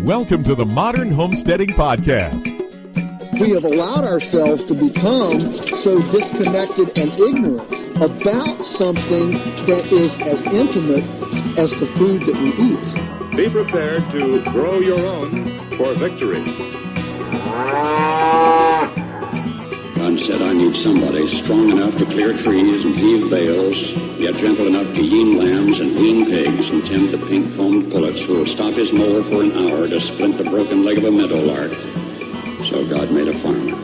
Welcome to the Modern Homesteading Podcast. We have allowed ourselves to become so disconnected and ignorant about something that is as intimate as the food that we eat. Be prepared to grow your own for victory. God said, I need somebody strong enough to clear trees and heave bales, yet gentle enough to yean lambs and wean pigs and tend the pink-combed pullets who will stop his mower for an hour to splint the broken leg of a meadowlark. So God made a farmer.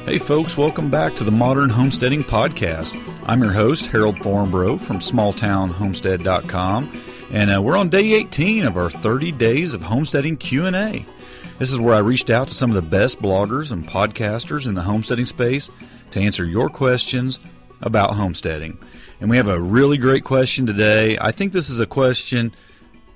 Hey folks, welcome back to the Modern Homesteading Podcast. I'm your host, Harold Thornborough from smalltownhomestead.com, and we're on day 18 of our 30 Days of Homesteading Q&A. This is where I reached out to some of the best bloggers and podcasters in the homesteading space to answer your questions about homesteading. And we have a really great question today. I think this is a question,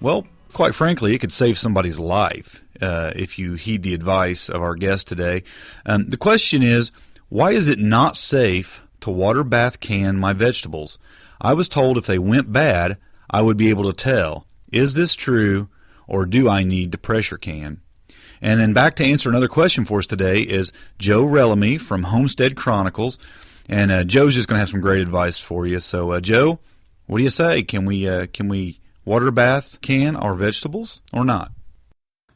well, quite frankly, it could save somebody's life if you heed the advice of our guest today. The question is, why is it not safe to water bath can my vegetables? I was told if they went bad, I would be able to tell. Is this true, or do I need to pressure can? And then back to answer another question for us today is Jo Rellime from Homestead Chronicles. And Jo's just going to have some great advice for you. So, Jo, what do you say? Can we water bath can our vegetables or not?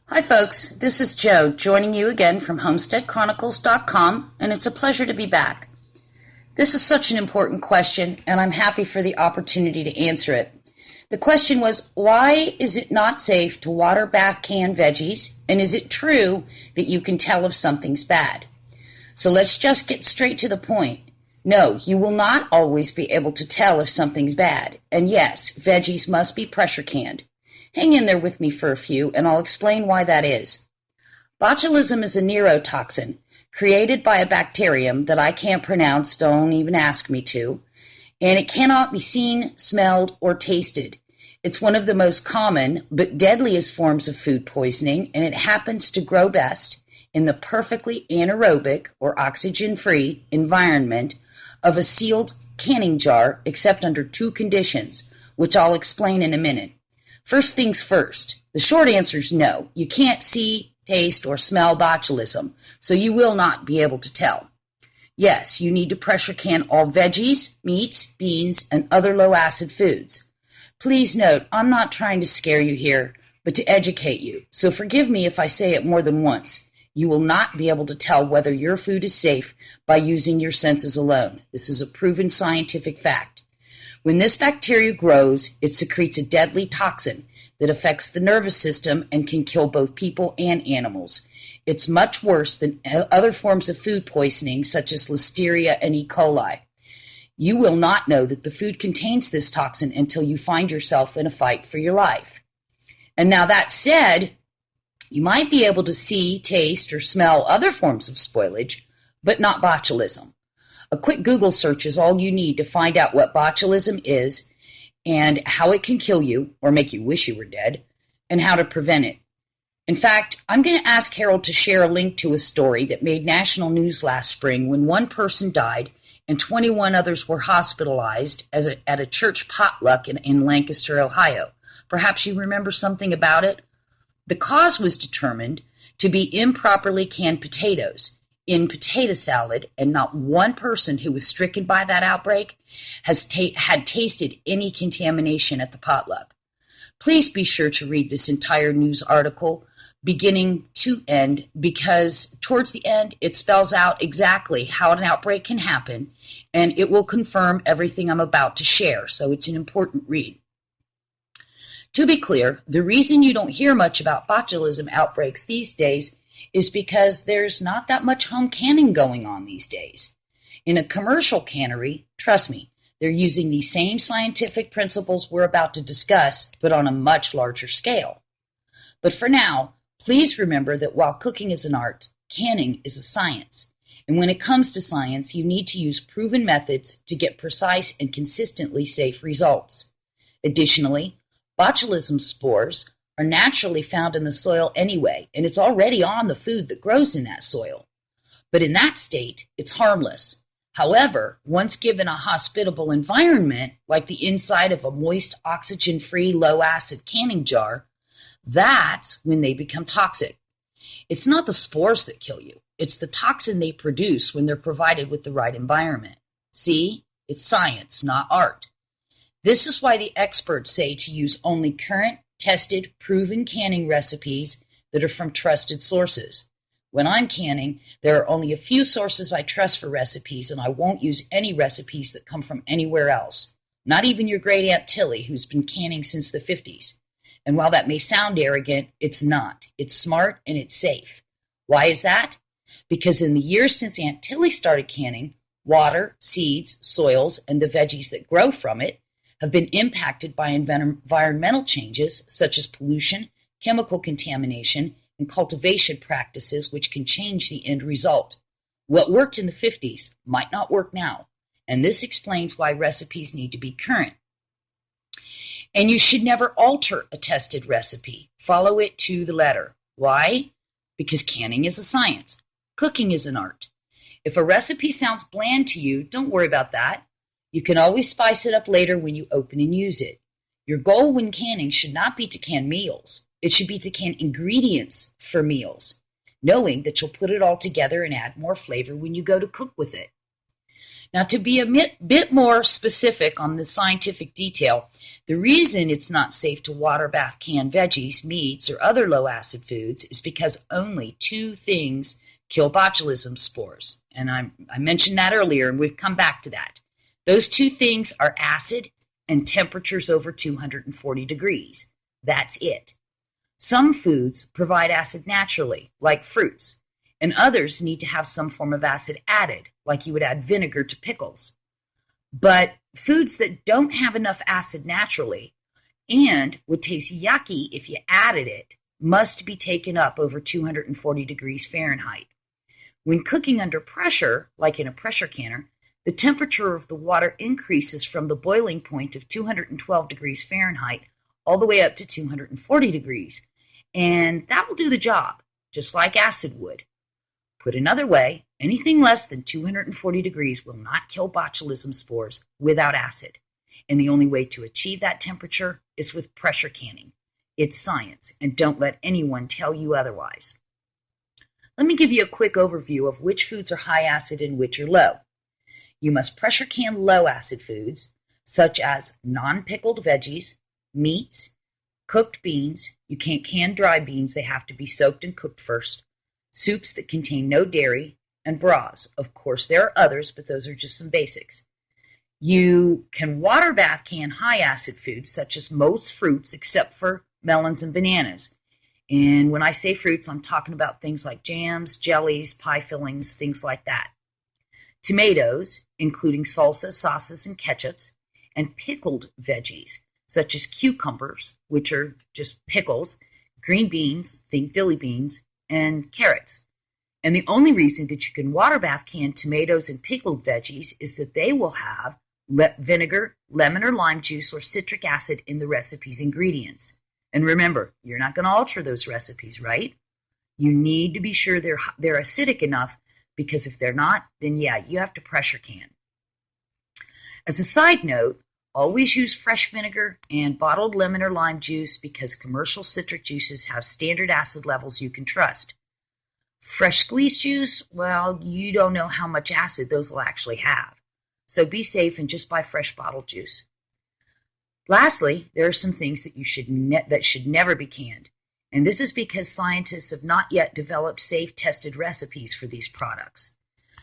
Hi, folks. This is Jo joining you again from HomesteadChronicles.com, and it's a pleasure to be back. This is such an important question, and I'm happy for the opportunity to answer it. The question was, why is it not safe to water bath canned veggies, and is it true that you can tell if something's bad? So let's just get straight to the point. No, you will not always be able to tell if something's bad. And yes, veggies must be pressure canned. Hang in there with me for a few, and I'll explain why that is. Botulism is a neurotoxin created by a bacterium that I can't pronounce, don't even ask me to, and it cannot be seen, smelled, or tasted. It's one of the most common but deadliest forms of food poisoning, and it happens to grow best in the perfectly anaerobic or oxygen-free environment of a sealed canning jar, except under two conditions, which I'll explain in a minute. First things first, the short answer is no. You can't see, taste, or smell botulism, so you will not be able to tell. Yes, you need to pressure can all veggies, meats, beans, and other low-acid foods. Please note, I'm not trying to scare you here, but to educate you, so forgive me if I say it more than once. You will not be able to tell whether your food is safe by using your senses alone. This is a proven scientific fact. When this bacteria grows, it secretes a deadly toxin that affects the nervous system and can kill both people and animals. It's much worse than other forms of food poisoning, such as Listeria and E. coli. You will not know that the food contains this toxin until you find yourself in a fight for your life. And now that said, you might be able to see, taste, or smell other forms of spoilage, but not botulism. A quick Google search is all you need to find out what botulism is and how it can kill you or make you wish you were dead, and how to prevent it. In fact, I'm going to ask Harold to share a link to a story that made national news last spring when one person died and 21 others were hospitalized at a church potluck in Lancaster, Ohio. Perhaps you remember something about it? The cause was determined to be improperly canned potatoes in potato salad, and not one person who was stricken by that outbreak had tasted any contamination at the potluck. Please be sure to read this entire news article beginning to end, because towards the end it spells out exactly how an outbreak can happen, and it will confirm everything I'm about to share, so it's an important read. To be clear, the reason you don't hear much about botulism outbreaks these days is because there's not that much home canning going on these days. In a commercial cannery, trust me, they're using the same scientific principles we're about to discuss, but on a much larger scale. But for now, please remember that while cooking is an art, canning is a science. And when it comes to science, you need to use proven methods to get precise and consistently safe results. Additionally, botulism spores are naturally found in the soil anyway, and it's already on the food that grows in that soil. But in that state, it's harmless. However, once given a hospitable environment, like the inside of a moist, oxygen-free, low-acid canning jar, that's when they become toxic. It's not the spores that kill you. It's the toxin they produce when they're provided with the right environment. See? It's science, not art. This is why the experts say to use only current, tested, proven canning recipes that are from trusted sources. When I'm canning, there are only a few sources I trust for recipes, and I won't use any recipes that come from anywhere else. Not even your great Aunt Tilly, who's been canning since the 50s. And while that may sound arrogant, it's not. It's smart and it's safe. Why is that? Because in the years since Aunt Tilly started canning, water, seeds, soils, and the veggies that grow from it have been impacted by environmental changes such as pollution, chemical contamination, and cultivation practices which can change the end result. What worked in the 50s might not work now, and this explains why recipes need to be current. And you should never alter a tested recipe. Follow it to the letter. Why? Because canning is a science. Cooking is an art. If a recipe sounds bland to you, don't worry about that. You can always spice it up later when you open and use it. Your goal when canning should not be to can meals. It should be to can ingredients for meals, knowing that you'll put it all together and add more flavor when you go to cook with it. Now, to be a bit more specific on the scientific detail, the reason it's not safe to water bath canned veggies, meats, or other low-acid foods is because only 2 things kill botulism spores. And I mentioned that earlier, and we've come back to that. Those 2 things are acid and temperatures over 240 degrees. That's it. Some foods provide acid naturally, like fruits, and others need to have some form of acid added, like you would add vinegar to pickles. But foods that don't have enough acid naturally and would taste yucky if you added it must be taken up over 240 degrees Fahrenheit. When cooking under pressure, like in a pressure canner, the temperature of the water increases from the boiling point of 212 degrees Fahrenheit all the way up to 240 degrees. And that will do the job, just like acid would. Put another way, anything less than 240 degrees will not kill botulism spores without acid. And the only way to achieve that temperature is with pressure canning. It's science, and don't let anyone tell you otherwise. Let me give you a quick overview of which foods are high acid and which are low. You must pressure can low acid foods, such as non-pickled veggies, meats, cooked beans. You can't can dry beans, they have to be soaked and cooked first. Soups that contain no dairy, and broths. Of course, there are others, but those are just some basics. You can water bath can high acid foods, such as most fruits, except for melons and bananas. And when I say fruits, I'm talking about things like jams, jellies, pie fillings, things like that. Tomatoes, including salsa, sauces, and ketchups, and pickled veggies, such as cucumbers, which are just pickles, green beans, think dilly beans, and carrots. And the only reason that you can water bath can tomatoes and pickled veggies is that they will have vinegar, lemon or lime juice, or citric acid in the recipe's ingredients. And remember, you're not going to alter those recipes, right? You need to be sure they're acidic enough, because if they're not, then yeah, you have to pressure can. As a side note, always use fresh vinegar and bottled lemon or lime juice because commercial citric juices have standard acid levels you can trust. Fresh squeezed juice, well, you don't know how much acid those will actually have. So be safe and just buy fresh bottled juice. Lastly, there are some things that should never be canned. And this is because scientists have not yet developed safe, tested recipes for these products.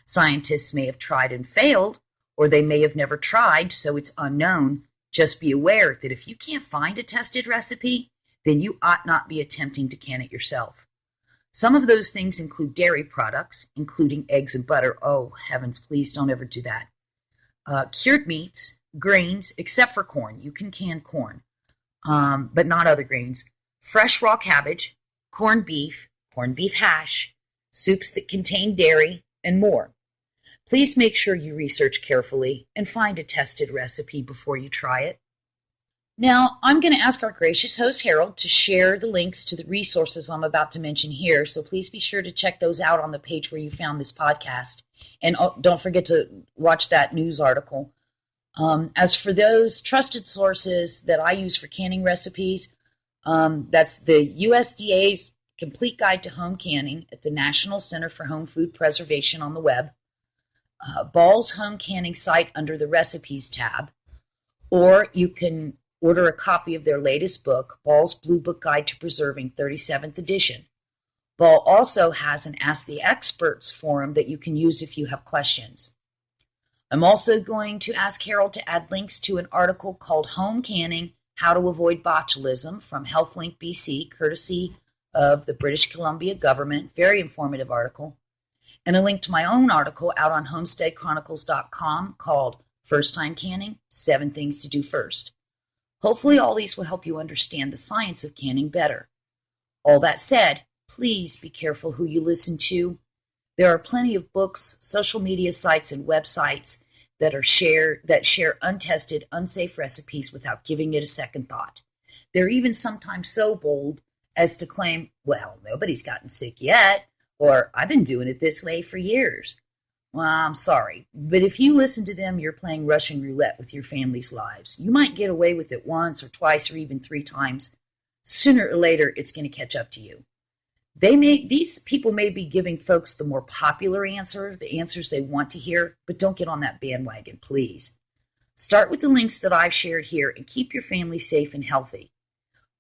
Scientists may have tried and failed, or they may have never tried, so it's unknown. Just be aware that if you can't find a tested recipe, then you ought not be attempting to can it yourself. Some of those things include dairy products, including eggs and butter. Oh, heavens, please don't ever do that. Cured meats, grains, except for corn. You can can corn, but not other grains. Fresh raw cabbage, corned beef hash, soups that contain dairy, and more. Please make sure you research carefully and find a tested recipe before you try it. Now, I'm going to ask our gracious host, Harold, to share the links to the resources I'm about to mention here, so please be sure to check those out on the page where you found this podcast. And don't forget to watch that news article. As for those trusted sources that I use for canning recipes, that's the USDA's Complete Guide to Home Canning at the National Center for Home Food Preservation on the web, Ball's Home Canning site under the Recipes tab, or you can order a copy of their latest book, Ball's Blue Book Guide to Preserving 37th edition. Ball also has an Ask the Experts forum that you can use if you have questions. I'm also going to ask Harold to add links to an article called Home Canning, How to Avoid Botulism from HealthLink BC, courtesy of the British Columbia government. Very informative article. And a link to my own article out on HomesteadChronicles.com called First Time Canning, 7 Things to Do First. Hopefully all these will help you understand the science of canning better. All that said, please be careful who you listen to. There are plenty of books, social media sites, and websites that share untested, unsafe recipes without giving it a second thought. They're even sometimes so bold as to claim, well, nobody's gotten sick yet, or I've been doing it this way for years. Well, I'm sorry, but if you listen to them, you're playing Russian roulette with your family's lives. You might get away with it once or twice or even 3 times. Sooner or later, it's going to catch up to you. These people may be giving folks the more popular answer, the answers they want to hear, but don't get on that bandwagon, please. Start with the links that I've shared here and keep your family safe and healthy.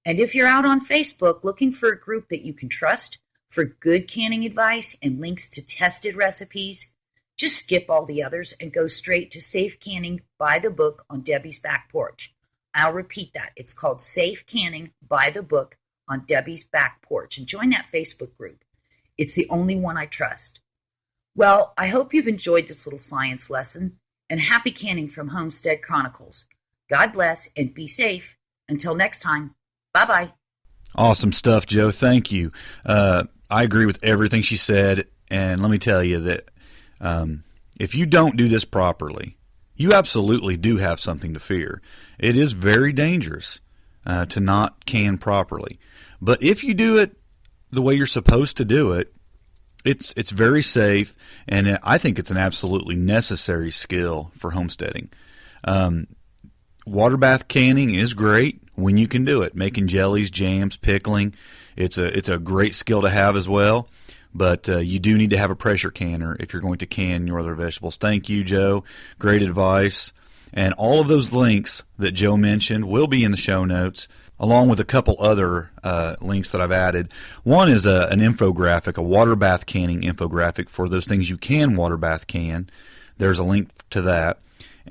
And if you're out on Facebook looking for a group that you can trust for good canning advice and links to tested recipes, just skip all the others and go straight to Safe Canning by the Book on Debbie's Back Porch. I'll repeat that. It's called Safe Canning by the Book on Debbie's Back Porch, and join that Facebook group. It's the only one I trust. Well, I hope you've enjoyed this little science lesson, and happy canning from Homestead Chronicles. God bless and be safe. Until next time, bye-bye. Awesome stuff, Jo. Thank you. I agree with everything she said, and let me tell you that if you don't do this properly, you absolutely do have something to fear. It is very dangerous to not can properly. But if you do it the way you're supposed to do it, it's very safe, and I think it's an absolutely necessary skill for homesteading. Water bath canning is great when you can do it. Making jellies, jams, pickling, it's a great skill to have as well. But you do need to have a pressure canner if you're going to can your other vegetables. Thank you, Jo. Great advice. And all of those links that Jo mentioned will be in the show notes, along with a couple other links that I've added. One is an infographic, a water bath canning infographic for those things you can water bath can. There's a link to that.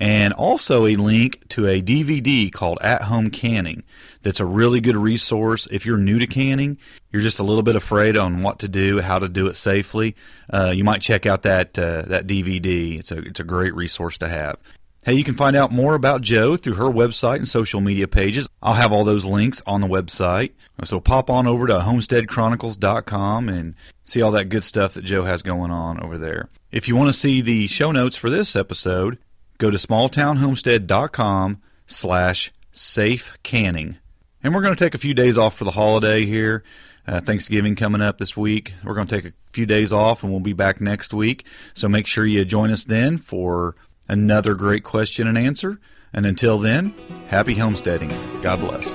And also a link to a DVD called At Home Canning. That's a really good resource if you're new to canning. You're just a little bit afraid on what to do, how to do it safely. You might check out that DVD. It's a great resource to have. Hey, you can find out more about Jo through her website and social media pages. I'll have all those links on the website. So pop on over to HomesteadChronicles.com and see all that good stuff that Jo has going on over there. If you want to see the show notes for this episode, go to smalltownhomestead.com/safecanning. And we're going to take a few days off for the holiday here. Thanksgiving coming up this week. We're going to take a few days off, and we'll be back next week. So make sure you join us then for another great question and answer. And until then, happy homesteading. God bless.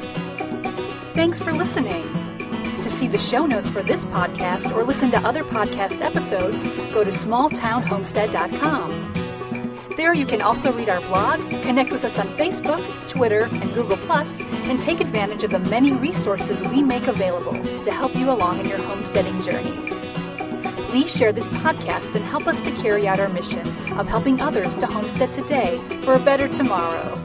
Thanks for listening. To see the show notes for this podcast or listen to other podcast episodes, go to smalltownhomestead.com. There you can also read our blog, connect with us on Facebook, Twitter, and Google+, and take advantage of the many resources we make available to help you along in your homesteading journey. Please share this podcast and help us to carry out our mission of helping others to homestead today for a better tomorrow.